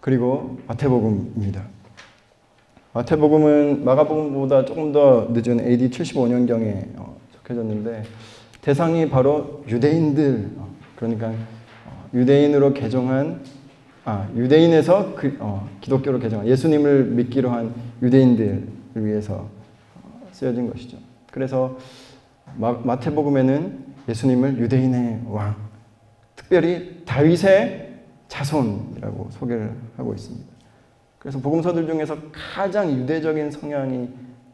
그리고 마태복음입니다. 마태복음은 마가복음보다 조금 더 늦은 AD 75년경에 적혀졌는데 대상이 바로 유대인들, 그러니까 유대인으로 개종한 유대인에서 기독교로 개종한 예수님을 믿기로 한 유대인들을 위해서 쓰여진 것이죠. 그래서 마태복음에는 예수님을 유대인의 왕, 특별히 다윗의 자손이라고 소개를 하고 있습니다. 그래서 복음서들 중에서 가장 유대적인 성향이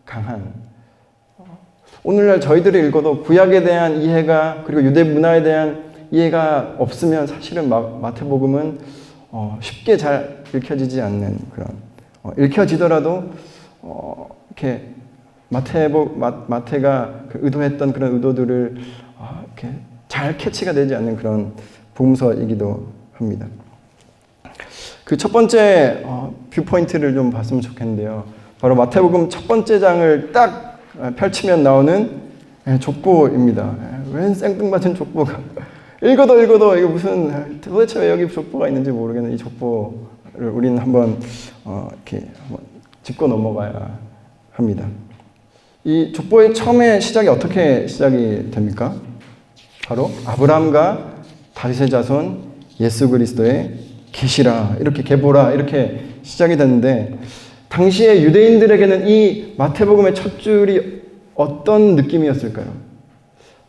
강한, 오늘날 저희들이 읽어도 구약에 대한 이해가, 그리고 유대 문화에 대한 이해가 없으면 사실은 마태복음은 쉽게 잘 읽혀지지 않는 그런, 읽혀지더라도 이렇게 마태가 의도했던 그런 의도들을 이렇게 잘 캐치가 되지 않는 그런 복음서이기도 합니다. 그 첫 번째 뷰포인트를 좀 봤으면 좋겠는데요. 바로 마태복음 첫 번째 장을 딱 펼치면 나오는 족보입니다. 웬 생뚱맞은 족보가 읽어도 이거 무슨 도대체 왜 여기 족보가 있는지 모르겠는 이 족보를 우리는 한번 이렇게 한번 짚고 넘어가야 합니다. 이 족보의 처음에 시작이 어떻게 시작이 됩니까? 바로 아브라함과 다윗의 자손 예수 그리스도의 계시라, 이렇게 계보라, 이렇게 시작이 됐는데, 당시에 유대인들에게는 이 마태복음의 첫 줄이 어떤 느낌이었을까요?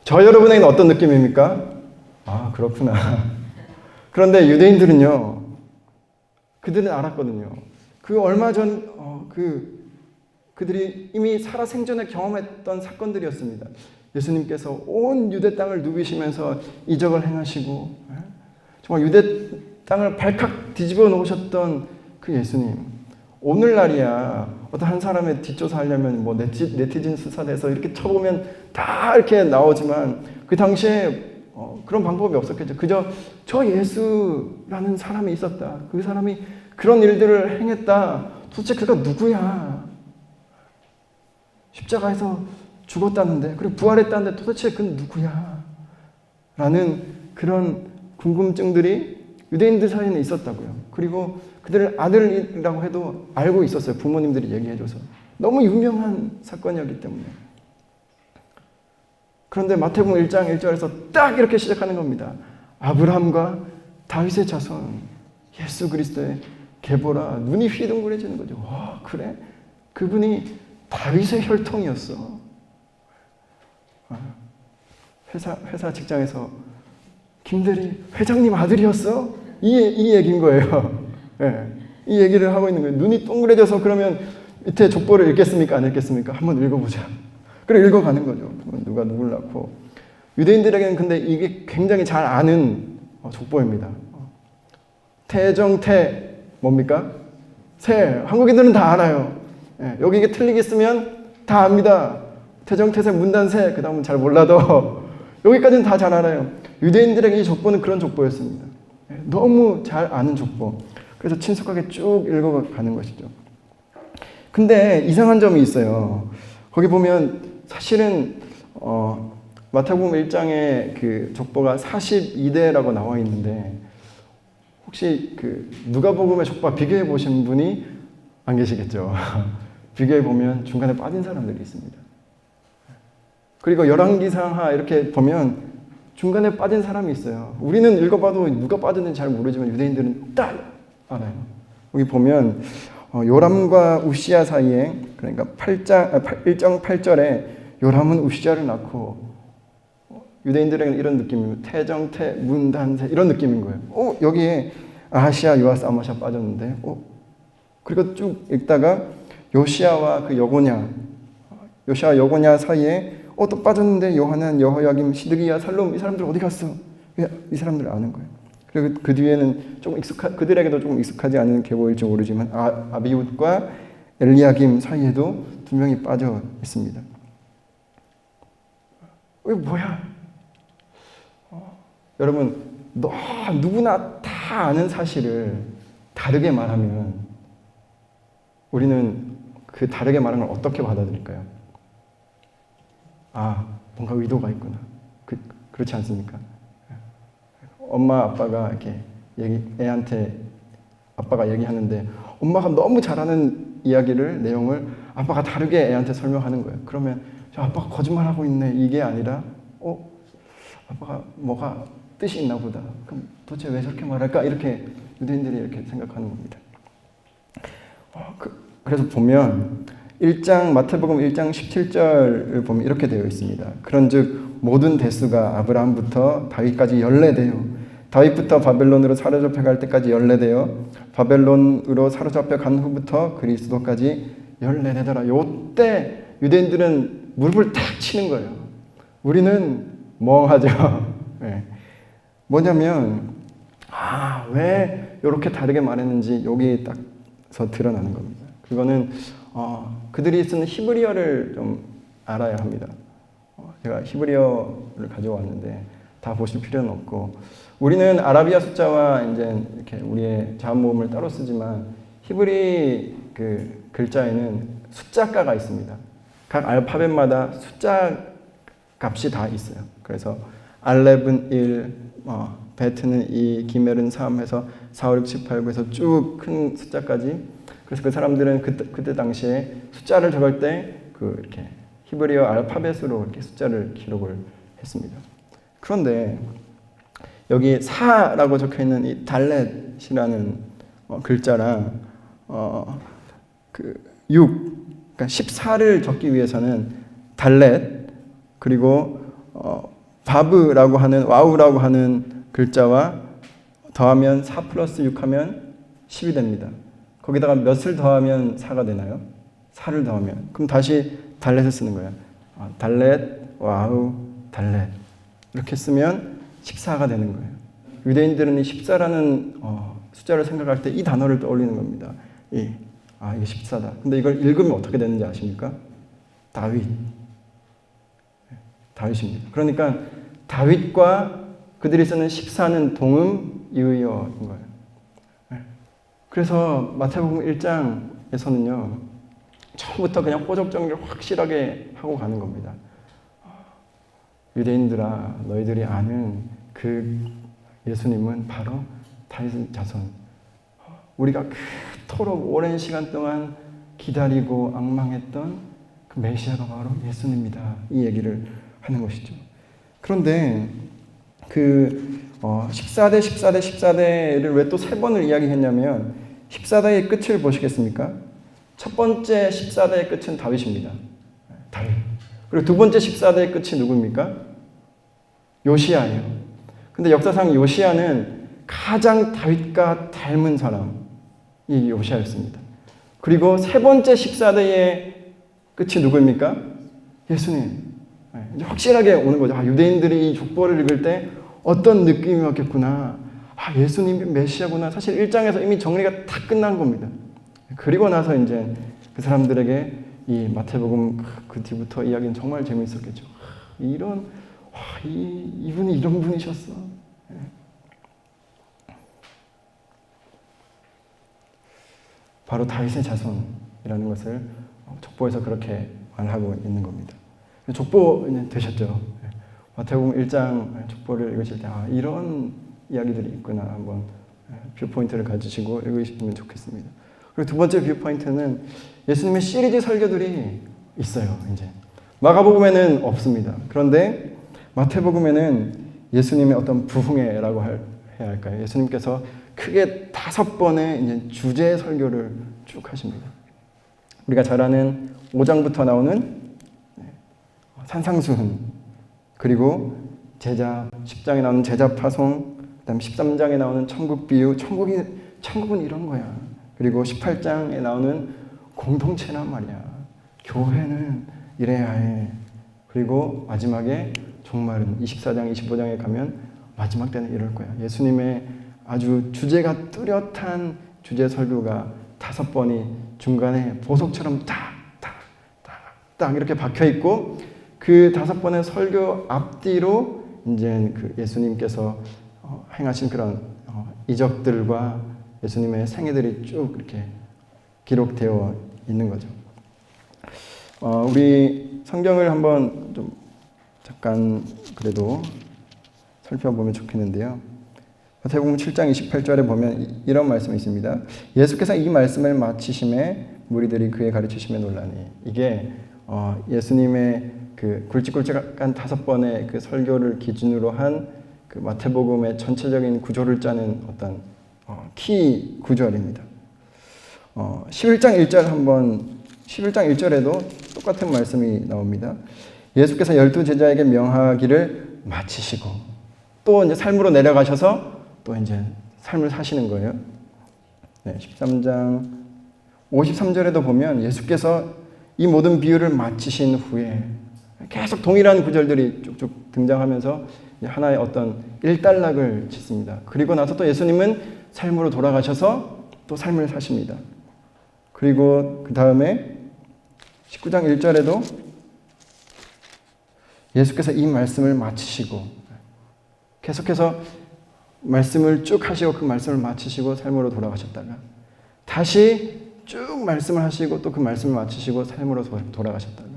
저 여러분에게는 어떤 느낌입니까? 아, 그렇구나. 그런데 유대인들은요, 그들은 알았거든요. 그 얼마 전 그들이 이미 살아생전에 경험했던 사건들이었습니다. 예수님께서 온 유대 땅을 누비시면서 이적을 행하시고 정말 유대 땅을 발칵 뒤집어 놓으셨던 그 예수님, 오늘날이야 어떤 한 사람의 뒷조사하려면 뭐 네티즌 수사돼서 이렇게 쳐보면 다 이렇게 나오지만 그 당시에 그런 방법이 없었겠죠. 그저 저 예수라는 사람이 있었다, 그 사람이 그런 일들을 행했다, 도대체 그가 누구야, 십자가에서 죽었다는데 그리고 부활했다는데 도대체 그는 누구야 라는 그런 궁금증들이 유대인들 사이에는 있었다고요. 그리고 그들을 아들이라고 해도 알고 있었어요. 부모님들이 얘기해줘서. 너무 유명한 사건이었기 때문에. 그런데 마태복음 1장 1절에서 딱 이렇게 시작하는 겁니다. 아브라함과 다윗의 자손 예수 그리스도의 계보라. 눈이 휘둥그레지는 거죠. 와, 그래? 그분이 다윗의 혈통이었어. 회사 직장에서 김대리 회장님 아들이었어? 이 얘기인 거예요. 네, 이 얘기를 하고 있는 거예요. 눈이 동그래져서 그러면 밑에 족보를 읽겠습니까? 안 읽겠습니까? 한번 읽어보자. 그래, 읽어가는 거죠. 누가 누굴 낳고. 유대인들에게는 근데 이게 굉장히 잘 아는 족보입니다. 태정태 뭡니까? 세. 한국인들은 다 알아요. 네, 여기 이게 틀리겠으면 다 압니다. 태정태세 문단세. 그 다음은 잘 몰라도 여기까지는 다 잘 알아요. 유대인들에게 이 족보는 그런 족보였습니다. 너무 잘 아는 족보. 그래서 친숙하게 쭉 읽어가는 것이죠. 근데 이상한 점이 있어요. 거기 보면 사실은 마태복음 1장에 그 족보가 42대라고 나와 있는데 혹시 그 누가복음의 족보와 비교해 보신 분이 안 계시겠죠. 비교해 보면 중간에 빠진 사람들이 있습니다. 그리고 열왕기상하 이렇게 보면 중간에 빠진 사람이 있어요. 우리는 읽어봐도 누가 빠졌는지 잘 모르지만 유대인들은 딱 알아요. 여기 보면 요람과 우시야 사이에, 그러니까 1장 8절에 요람은 우시야를 낳고, 유대인들에게는 이런 느낌입니다. 태정태 문단세 이런 느낌인 거예요. 여기에 아하시아 요아스 아마시아 빠졌는데 그리고 쭉 읽다가 요시야와 그 요시야 여고냐 사이에 또 빠졌는데 요하난, 여호야김, 시드기야, 살룸, 이 사람들 어디 갔어? 이 사람들 아는 거예요. 그리고 그 뒤에는 조금 그들에게도 조금 익숙하지 않은 계보일지 모르지만 아비웃과 엘리야김 사이에도 두 명이 빠져 있습니다. 이게 뭐야? 여러분, 누구나 다 아는 사실을 다르게 말하면 우리는 그 다르게 말하는 걸 어떻게 받아들일까요? 뭔가 의도가 있구나. 그렇지 않습니까? 엄마, 아빠가 이렇게 애한테 아빠가 얘기하는데 엄마가 너무 잘하는 이야기를 내용을 아빠가 다르게 애한테 설명하는 거예요. 그러면 저 아빠가 거짓말하고 있네 이게 아니라 아빠가 뭐가 뜻이 있나 보다. 그럼 도대체 왜 저렇게 말할까? 이렇게 유대인들이 이렇게 생각하는 겁니다. 그래서 보면 마태복음 1장 17절을 보면 이렇게 되어 있습니다. 그런즉 모든 대수가 아브라함부터 다윗까지 연례되어 다윗부터 바벨론으로 사로잡혀 갈 때까지 연례되어 바벨론으로 사로잡혀 간 후부터 그리스도까지 연례되더라. 요때 유대인들은 무릎을 탁 치는 거예요. 우리는 멍하죠. 네. 뭐냐면 왜 이렇게 다르게 말했는지 여기 딱서 드러나는 겁니다. 그거는 그들이 쓰는 히브리어를 좀 알아야 합니다. 제가 히브리어를 가져왔는데 다 보실 필요는 없고 우리는 아라비아 숫자와 이제 이렇게 우리의 자음 모음을 따로 쓰지만 히브리 그 글자에는 숫자가가 있습니다. 각 알파벳마다 숫자 값이 다 있어요. 그래서 알렙은 1, 베트는 2, 기멜은 3 해서 4, 5, 6, 7, 8, 9에서 쭉 큰 숫자까지. 그래서 그 사람들은 그때 당시에 숫자를 적을 때 이렇게 히브리어 알파벳으로 이렇게 숫자를 기록을 했습니다. 그런데 여기 4라고 적혀 있는 이 달렛이라는 글자랑 6, 그러니까 14를 적기 위해서는 달렛 그리고 바브라고 하는 와우라고 하는 글자와 더하면 4 플러스 6 하면 10이 됩니다. 거기다가 몇을 더하면 4가 되나요? 4를 더하면. 그럼 다시 달렛을 쓰는 거예요. 달렛, 와우, 달렛. 이렇게 쓰면 14가 되는 거예요. 유대인들은 이 14라는 숫자를 생각할 때 이 단어를 떠올리는 겁니다. 이게 14다. 근데 이걸 읽으면 어떻게 되는지 아십니까? 다윗입니다. 그러니까 다윗과 그들이 쓰는 14는 동음 이의어인 거예요. 그래서 마태복음 1장에서는요. 처음부터 그냥 호접정리를 확실하게 하고 가는 겁니다. 유대인들아 너희들이 아는 그 예수님은 바로 다윗의 자손. 우리가 그토록 오랜 시간 동안 기다리고 앙망했던 그 메시아가 바로 예수님입니다. 이 얘기를 하는 것이죠. 그런데 14대 14대 14대를 왜 또 3번을 이야기했냐면 14대의 끝을 보시겠습니까? 첫 번째 14대의 끝은 다윗입니다. 다윗. 그리고 두 번째 14대의 끝이 누구입니까? 요시야예요. 근데 역사상 요시야는 가장 다윗과 닮은 사람이 요시야였습니다. 그리고 세 번째 14대의 끝이 누구입니까? 예수님. 이제 확실하게 오는 거죠. 유대인들이 이 족보를 읽을 때 어떤 느낌이 왔겠구나. 예수님이 메시아구나. 사실 1장에서 이미 정리가 다 끝난 겁니다. 그리고 나서 이제 그 사람들에게 이 마태복음 그 뒤부터 이야기는 정말 재미있었겠죠. 이분이 이런 분이셨어. 바로 다윗의 자손이라는 것을 족보에서 그렇게 말하고 있는 겁니다. 족보 되셨죠? 마태복음 1장 족보를 읽으실 때 이런 이야기들이 있구나 한번 뷰포인트를 가지시고 읽으시면 좋겠습니다. 그리고 두 번째 뷰포인트는 예수님의 시리즈 설교들이 있어요. 이제 마가복음에는 없습니다. 그런데 마태복음에는 예수님의 어떤 부흥회라고 해야 할까요? 예수님께서 크게 5번의 이제 주제 설교를 쭉 하십니다. 우리가 잘 아는 5장부터 나오는 산상수훈, 그리고 제자 10장에 나오는 제자 파송, 그다음 13장에 나오는 천국 비유, 천국은 이런 거야. 그리고 18장에 나오는 공동체란 말이야. 교회는 이래야 해. 그리고 마지막에 종말은 24장, 25장에 가면 마지막 때는 이럴 거야. 예수님의 아주 주제가 뚜렷한 주제 설교가 5번이 중간에 보석처럼 딱 이렇게 박혀 있고 그 5번의 설교 앞뒤로 이제 그 예수님께서 행하신 그런 이적들과 예수님의 생애들이 쭉 이렇게 기록되어 있는 거죠. 우리 성경을 한번 좀 잠깐 그래도 살펴보면 좋겠는데요. 마태복음 7장 28절에 보면 이런 말씀이 있습니다. 예수께서 이 말씀을 마치심에 무리들이 그의 가르치심에 놀라니. 이게 예수님의 그 굵직굵직한 5번의 그 설교를 기준으로 한 그 마태복음의 전체적인 구조를 짜는 어떤 키 구절입니다. 11장 1절에도 똑같은 말씀이 나옵니다. 예수께서 12 제자에게 명하기를 마치시고 또 이제 삶으로 내려가셔서 또 이제 삶을 사시는 거예요. 네, 13장 53절에도 보면 예수께서 이 모든 비유를 마치신 후에 계속 동일한 구절들이 쭉쭉 등장하면서 하나의 어떤 일단락을 짓습니다. 그리고 나서 또 예수님은 삶으로 돌아가셔서 또 삶을 사십니다. 그리고 그 다음에 19장 1절에도 예수께서 이 말씀을 마치시고 계속해서 말씀을 쭉 하시고 그 말씀을 마치시고 삶으로 돌아가셨다가 다시 쭉 말씀을 하시고 또 그 말씀을 마치시고 삶으로 돌아가셨다가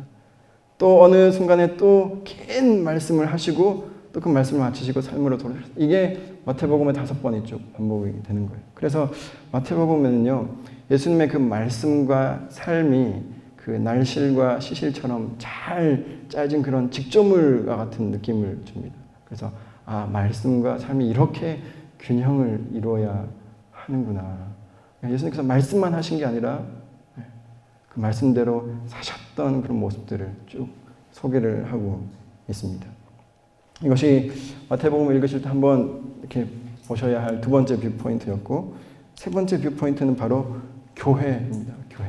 또 어느 순간에 또 긴 말씀을 하시고 또 그 말씀을 마치시고 삶으로 돌아가셨다. 이게 마태복음의 5번이 쭉 반복이 되는 거예요. 그래서 마태복음에는요, 예수님의 그 말씀과 삶이 그 날실과 시실처럼 잘 짜진 그런 직조물과 같은 느낌을 줍니다. 그래서 말씀과 삶이 이렇게 균형을 이루어야 하는구나. 예수님께서 말씀만 하신 게 아니라 그 말씀대로 사셨던 그런 모습들을 쭉 소개를 하고 있습니다. 이것이 마태복음을 읽으실 때 한번 이렇게 보셔야 할 두 번째 뷰포인트였고, 세 번째 뷰포인트는 바로 교회입니다. 교회.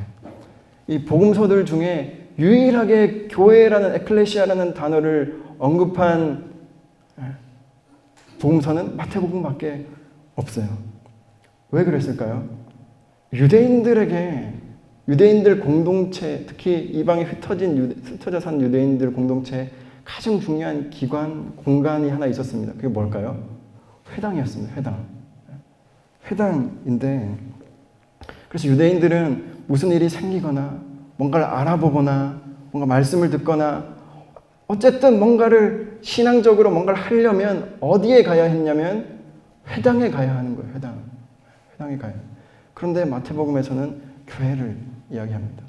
이 복음서들 중에 유일하게 교회라는 에클레시아라는 단어를 언급한 복음서는 마태복음밖에 없어요. 왜 그랬을까요? 유대인들 공동체, 특히 이방에 흩어져 산 유대인들 공동체에 가장 중요한 기관, 공간이 하나 있었습니다. 그게 뭘까요? 회당이었습니다. 회당인데, 그래서 유대인들은 무슨 일이 생기거나 뭔가를 알아보거나 뭔가 말씀을 듣거나 어쨌든 뭔가를 신앙적으로 뭔가를 하려면 어디에 가야 했냐면 회당에 가야 하는 거예요. 회당에 가야. 그런데 마태복음에서는 교회를 이야기합니다.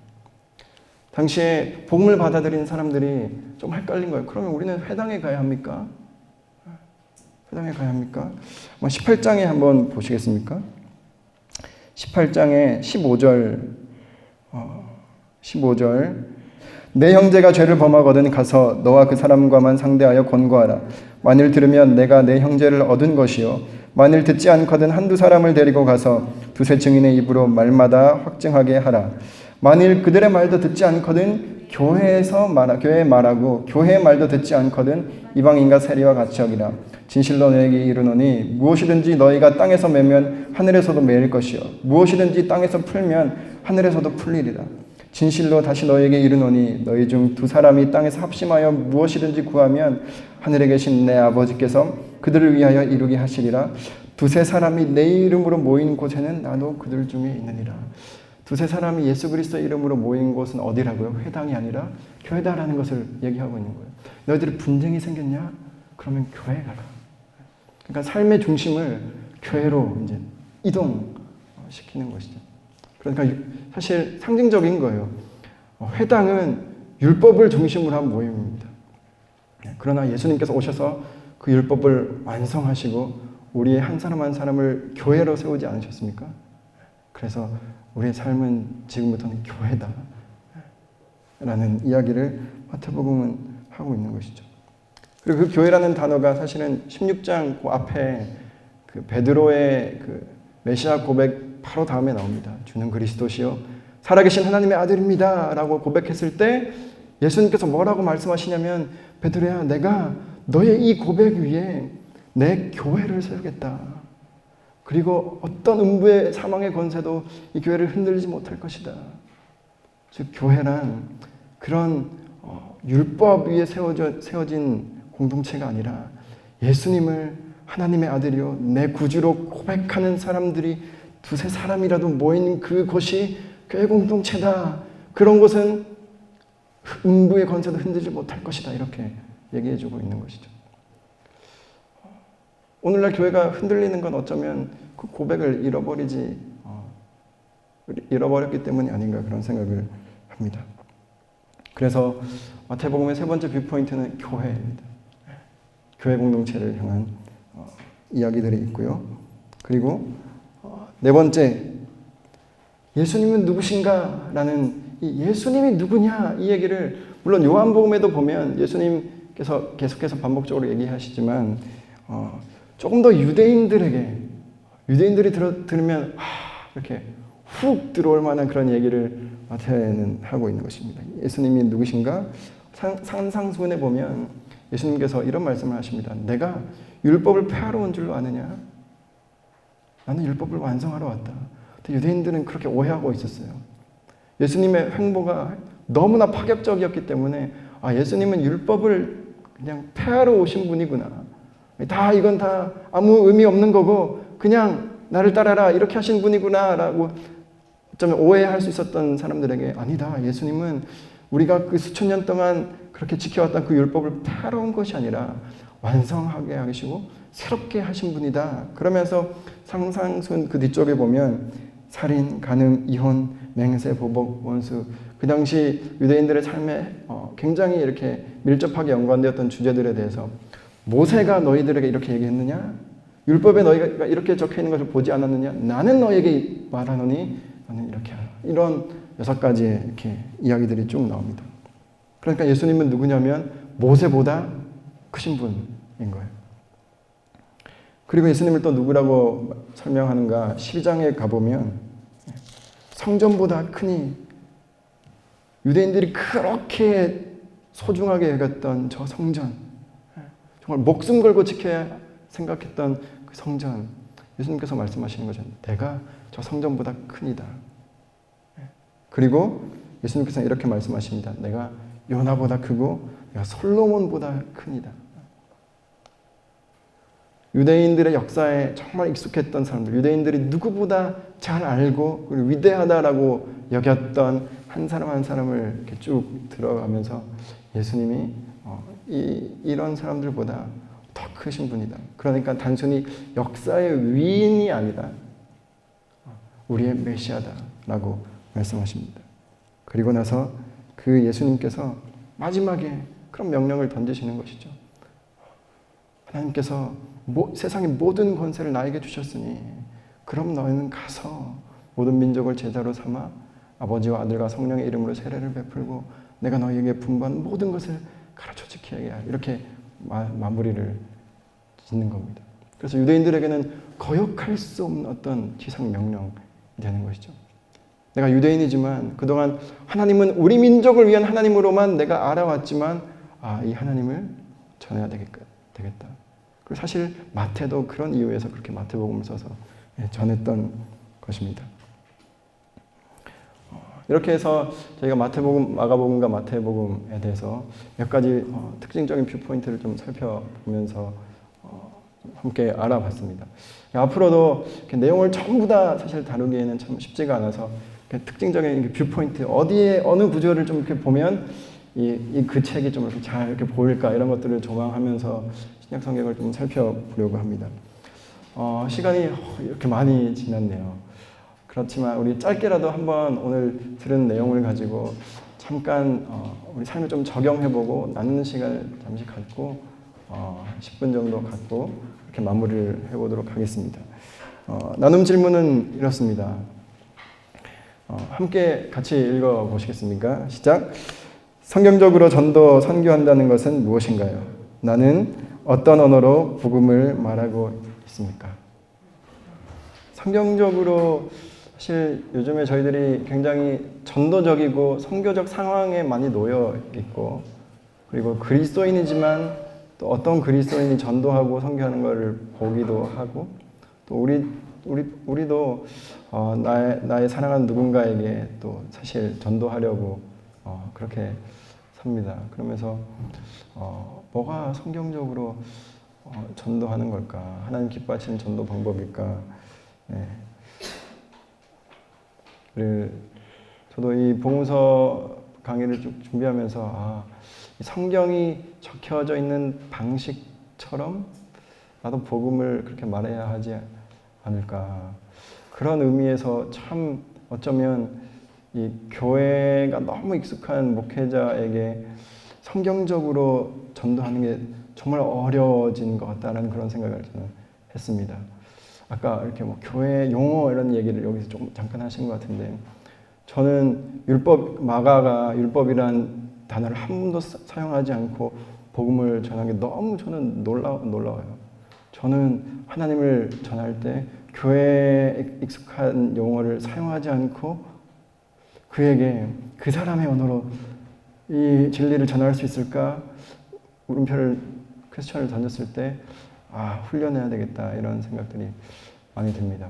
당시에 복음을 받아들인 사람들이 좀 헷갈린 거예요. 그러면 우리는 회당에 가야 합니까? 회당에 가야 합니까? 18장에 한번 보시겠습니까? 18장에 15절 내 형제가 죄를 범하거든 가서 너와 그 사람과만 상대하여 권고하라. 만일 들으면 내가 내 형제를 얻은 것이요 만일 듣지 않거든 한두 사람을 데리고 가서 두세 증인의 입으로 말마다 확증하게 하라. 만일 그들의 말도 듣지 않거든 교회에 말하고 교회의 말도 듣지 않거든 이방인과 세리와 같이 하기라. 진실로 너에게 이르노니 무엇이든지 너희가 땅에서 매면 하늘에서도 매일 것이요 무엇이든지 땅에서 풀면 하늘에서도 풀리리라. 진실로 다시 너에게 이르노니 너희 중 두 사람이 땅에서 합심하여 무엇이든지 구하면 하늘에 계신 내 아버지께서 그들을 위하여 이루게 하시리라. 두세 사람이 내 이름으로 모인 곳에는 나도 그들 중에 있느니라. 두세 사람이 예수 그리스도 이름으로 모인 곳은 어디라고요? 회당이 아니라 교회다라는 것을 얘기하고 있는 거예요. 너희들이 분쟁이 생겼냐? 그러면 교회에 가라. 그러니까 삶의 중심을 교회로 이제 이동시키는 것이죠. 그러니까 사실 상징적인 거예요. 회당은 율법을 중심으로 한 모임입니다. 그러나 예수님께서 오셔서 그 율법을 완성하시고 우리의 한 사람 한 사람을 교회로 세우지 않으셨습니까? 그래서 우리의 삶은 지금부터는 교회다 라는 이야기를 마태복음은 하고 있는 것이죠. 그리고 그 교회라는 단어가 사실은 16장 그 앞에 그 베드로의 그 메시아 고백 바로 다음에 나옵니다. 주는 그리스도시요 살아계신 하나님의 아들입니다 라고 고백했을 때 예수님께서 뭐라고 말씀하시냐면 베드로야 내가 너의 이 고백 위에 내 교회를 세우겠다. 그리고 어떤 음부의 사망의 권세도 이 교회를 흔들지 못할 것이다. 즉 교회란 그런 율법 위에 세워진 공동체가 아니라 예수님을 하나님의 아들이요 내 구주로 고백하는 사람들이 두세 사람이라도 모인 그곳이 교회 공동체다. 그런 곳은 음부의 권세도 흔들지 못할 것이다. 이렇게 얘기해주고 있는 것이죠. 오늘날 교회가 흔들리는 건 어쩌면 그 고백을 잃어버렸기 때문이 아닌가 그런 생각을 합니다. 그래서 마태복음의 세 번째 뷰포인트는 교회입니다. 교회 공동체를 향한 이야기들이 있고요. 그리고 네 번째, 예수님은 누구신가? 라는 이 예수님이 누구냐? 이 얘기를 물론 요한복음에도 보면 예수님께서 계속해서 반복적으로 얘기하시지만 조금 더 유대인들이 들으면 이렇게 훅 들어올 만한 그런 얘기를 마태는 하고 있는 것입니다. 예수님이 누구신가? 산상수훈에 보면 예수님께서 이런 말씀을 하십니다. 내가 율법을 폐하러 온 줄로 아느냐? 나는 율법을 완성하러 왔다. 근데 유대인들은 그렇게 오해하고 있었어요. 예수님의 행보가 너무나 파격적이었기 때문에 예수님은 율법을 그냥 폐하러 오신 분이구나. 이건 다 아무 의미 없는 거고 그냥 나를 따라라 이렇게 하신 분이구나 라고 좀 오해할 수 있었던 사람들에게 아니다. 예수님은 우리가 그 수천 년 동안 그렇게 지켜왔던 그 율법을 폐하러 온 것이 아니라 완성하게 하시고 새롭게 하신 분이다. 그러면서 상상순 그 뒤쪽에 보면 살인, 간음, 이혼, 맹세, 보복, 원수 그 당시 유대인들의 삶에 굉장히 이렇게 밀접하게 연관되었던 주제들에 대해서 모세가 너희들에게 이렇게 얘기했느냐? 율법에 너희가 이렇게 적혀있는 것을 보지 않았느냐? 나는 너희에게 말하노니 너는 이렇게 하라. 이런 6가지의 이렇게 이야기들이 쭉 나옵니다. 그러니까 예수님은 누구냐면 모세보다 크신 분인 거예요. 그리고 예수님을 또 누구라고 설명하는가? 12장에 가보면 성전보다 크니 유대인들이 그렇게 소중하게 여겼던 저 성전, 정말 목숨 걸고 지켜야 생각했던 그 성전, 예수님께서 말씀하시는 거죠. 내가 저 성전보다 크니다. 그리고 예수님께서 이렇게 말씀하십니다. 내가 요나보다 크고 내가 솔로몬보다 크니다. 유대인들의 역사에 정말 익숙했던 사람들, 유대인들이 누구보다 잘 알고 그리고 위대하다라고 여겼던 한 사람 한 사람을 이렇게 쭉 들어가면서 예수님이 이런 사람들보다 더 크신 분이다. 그러니까 단순히 역사의 위인이 아니라 우리의 메시아다라고 말씀하십니다. 그리고 나서 그 예수님께서 마지막에 그런 명령을 던지시는 것이죠. 하나님께서 세상의 모든 권세를 나에게 주셨으니 그럼 너희는 가서 모든 민족을 제자로 삼아 아버지와 아들과 성령의 이름으로 세례를 베풀고 내가 너희에게 분부한 모든 것을 가르쳐 지키게 하라. 이렇게 마무리를 짓는 겁니다. 그래서 유대인들에게는 거역할 수 없는 어떤 지상 명령이 되는 것이죠. 내가 유대인이지만 그동안 하나님은 우리 민족을 위한 하나님으로만 내가 알아왔지만 이 하나님을 전해야 되겠다. 그리고 사실 마태도 그런 이유에서 그렇게 마태복음을 써서 전했던 것입니다. 이렇게 해서 저희가 마태복음, 마가복음과 마태복음에 대해서 몇 가지 특징적인 뷰포인트를 좀 살펴보면서 함께 알아봤습니다. 앞으로도 내용을 전부 다 사실 다루기에는 참 쉽지가 않아서 특징적인 뷰포인트, 어디에 어느 구조를 좀 이렇게 보면 그 책이 좀 이렇게 잘 이렇게 보일까 이런 것들을 조망하면서 신약 성경을 좀 살펴보려고 합니다. 시간이 이렇게 많이 지났네요. 그렇지만 우리 짧게라도 한번 오늘 들은 내용을 가지고 잠깐 우리 삶을 좀 적용해보고 나누는 시간을 잠시 갖고 10분 정도 갖고 이렇게 마무리를 해보도록 하겠습니다. 나눔 질문은 이렇습니다. 함께 같이 읽어보시겠습니까? 시작! 성경적으로 전도, 선교한다는 것은 무엇인가요? 나는 어떤 언어로 복음을 말하고 있습니까? 성경적으로 사실 요즘에 저희들이 굉장히 전도적이고 선교적 상황에 많이 놓여 있고 그리고 그리스도인이지만 또 어떤 그리스도인이 전도하고 선교하는 것을 보기도 하고 또 우리도 나의 사랑하는 누군가에게 또 사실 전도하려고 그렇게 삽니다. 그러면서 뭐가 성경적으로 전도하는 걸까? 하나님 기뻐하시는 전도 방법일까? 저도 이 복음서 강의를 쭉 준비하면서 성경이 적혀져 있는 방식처럼 나도 복음을 그렇게 말해야 하지 않을까. 그런 의미에서 참 어쩌면 이 교회가 너무 익숙한 목회자에게 성경적으로 전도하는 게 정말 어려워진 것 같다는 그런 생각을 저는 했습니다. 아까 이렇게 뭐 교회 용어 이런 얘기를 여기서 좀 잠깐 하신 것 같은데, 저는 마가가 율법이란 단어를 한 번도 사용하지 않고 복음을 전한 게 너무 저는 놀라워요. 저는 하나님을 전할 때 교회에 익숙한 용어를 사용하지 않고 그에게 그 사람의 언어로 이 진리를 전할 수 있을까? 물음표를 퀘스천을 던졌을 때 훈련해야 되겠다 이런 생각들이 많이 듭니다.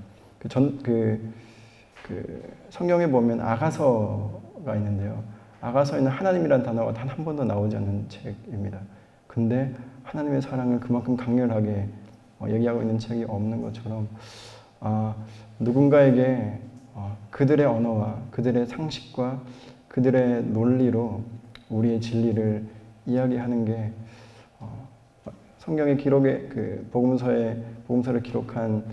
성경에 보면 아가서가 있는데요. 아가서에는 하나님이란 단어가 단 한 번도 나오지 않는 책입니다. 근데 하나님의 사랑을 그만큼 강렬하게 얘기하고 있는 책이 없는 것처럼 누군가에게 그들의 언어와 그들의 상식과 그들의 논리로 우리의 진리를 이야기하는 게 성경의 기록에 복음서를 기록한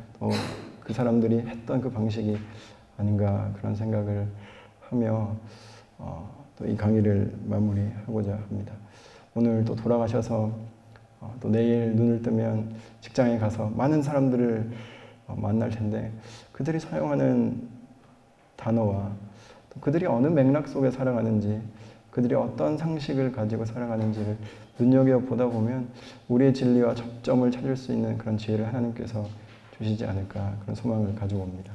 그 사람들이 했던 그 방식이 아닌가 그런 생각을 하며 또 이 강의를 마무리하고자 합니다. 오늘 또 돌아가셔서 또 내일 눈을 뜨면 직장에 가서 많은 사람들을 만날 텐데 그들이 사용하는 단어와 또 그들이 어느 맥락 속에 살아가는지 그들이 어떤 상식을 가지고 살아가는지를 눈여겨보다 보면 우리의 진리와 접점을 찾을 수 있는 그런 지혜를 하나님께서 주시지 않을까 그런 소망을 가지고 옵니다.